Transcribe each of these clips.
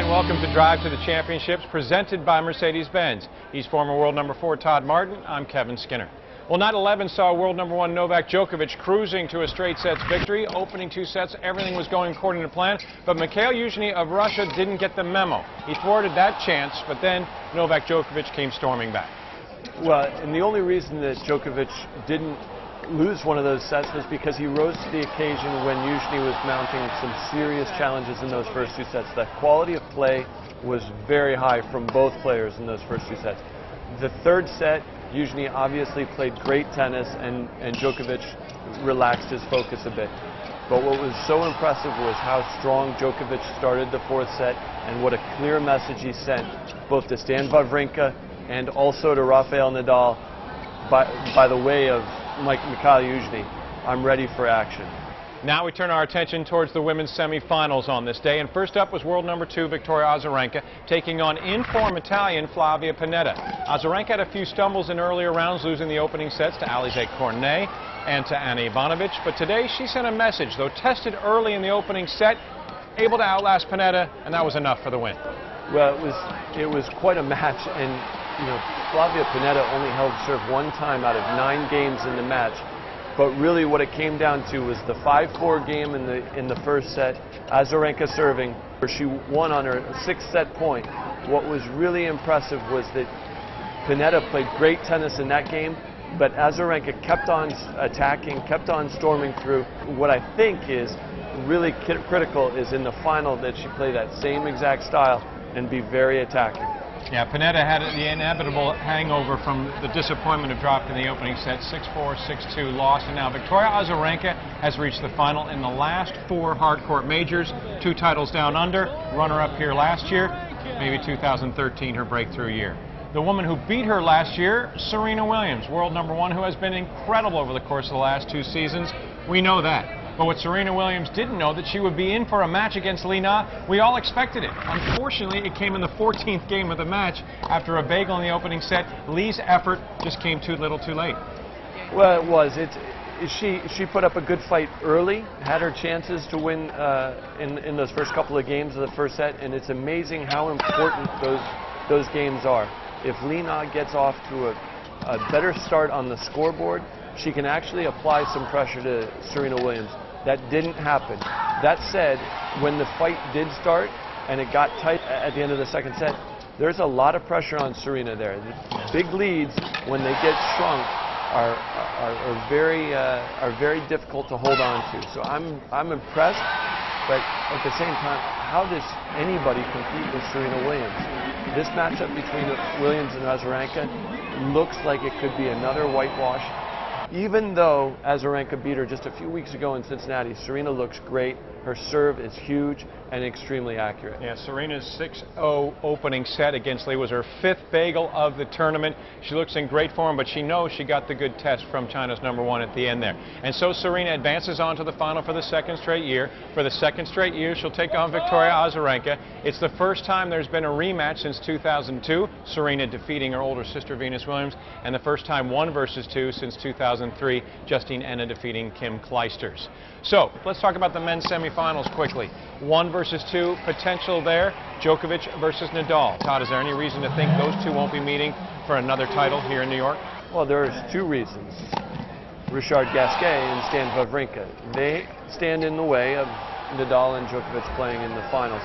Hi, and welcome to Drive to the Championships, presented by Mercedes-Benz. He's former world number 4 Todd Martin. I'm Kevin Skinner. Well, night 11 saw world number 1 Novak Djokovic cruising to a straight sets victory. Opening 2 sets, everything was going according to plan, but Mikhail Youzhny of Russia didn't get the memo. He thwarted that chance, but then Novak Djokovic came storming back. Well, and the only reason that Djokovic didn't lose one of those sets was because he rose to the occasion when Youzhny was mounting some serious challenges in those first 2 sets. The quality of play was very high from both players in those first 2 sets. The third set, Youzhny obviously played great tennis, and Djokovic relaxed his focus a bit. But what was so impressive was how strong Djokovic started the 4th set and what a clear message he sent both to Wawrinka and also to Rafael Nadal by the way of Mikhail Youzhny. I'm ready for action. Now we turn our attention towards the women's semifinals on this day, and first up was world number 2 Victoria Azarenka taking on in-form Italian Flavia Panetta. Azarenka had a few stumbles in earlier rounds, losing the opening sets to Alize Cornet and to Anna Ivanovic, but today she sent a message, though tested early in the opening set, able to outlast Panetta, and that was enough for the win. Well, it was quite a match, and Flavia Panetta only held serve 1 time out of 9 games in the match. But really what it came down to was the 5-4 game in the first set, Azarenka serving, where she won on her 6th set point. What was really impressive was that Panetta played great tennis in that game, but Azarenka kept on attacking, kept on storming through. What I think is really critical is in the final that she play that same exact style and be very attacking. Yeah, Panetta had the inevitable hangover from the disappointment of dropping in the opening set, 6-4, 6-2 loss, and now Victoria Azarenka has reached the final in the last 4 hardcourt majors, 2 titles down under, runner-up here last year, maybe 2013 her breakthrough year. The woman who beat her last year, Serena Williams, world number 1, who has been incredible over the course of the last 2 seasons. We know that. But what Serena Williams didn't know, that she would be in for a match against Li Na. We all expected it. Unfortunately, it came in the 14th game of the match. After a bagel in the opening set, Li's effort just came too little too late. Well, it was. She put up a good fight early, had her chances to win in those first couple of games of the first set, and it's amazing how important those games are. If Li Na gets off to a better start on the scoreboard, she can actually apply some pressure to Serena Williams. That didn't happen. That said, when the fight did start and it got tight at the end of the second set, there's a lot of pressure on Serena there. The big leads, when they get shrunk, are very difficult to hold on to. So I'm impressed, but at the same time, how does anybody compete with Serena Williams? This matchup between Williams and Azarenka looks like it could be another whitewash. Even though Azarenka beat her just a few weeks ago in Cincinnati, Serena looks great. Her serve is huge and extremely accurate. Yeah, Serena's 6-0 opening set against Li was her 5th bagel of the tournament. She looks in great form, but she knows she got the good test from China's number 1 at the end there. And so Serena advances on to the final for the 2nd straight year. For the 2nd straight year, she'll take on Victoria Azarenka. It's the first time there's been a rematch since 2002, Serena defeating her older sister Venus Williams, and the first time 1 versus 2 since 2003, Justine Henin defeating Kim Clijsters. So let's talk about the men's semifinals quickly. 1 versus 2 potential there. Djokovic versus Nadal. Todd, is there any reason to think those 2 won't be meeting for another title here in New York? Well, there's 2 reasons. Richard Gasquet and Stan Wawrinka. They stand in the way of Nadal and Djokovic playing in the finals.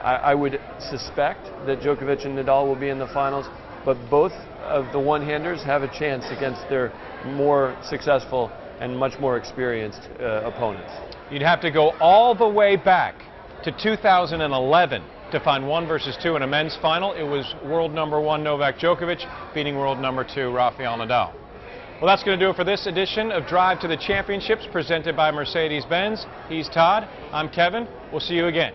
I would suspect that Djokovic and Nadal will be in the finals, but both of the one-handers have a chance against their more successful and much more experienced opponents. You'd have to go all the way back to 2011 to find 1 versus 2 in a men's final. It was world number 1 Novak Djokovic beating world number 2 Rafael Nadal. Well, that's going to do it for this edition of Drive to the Championships presented by Mercedes-Benz. He's Todd. I'm Kevin. We'll see you again.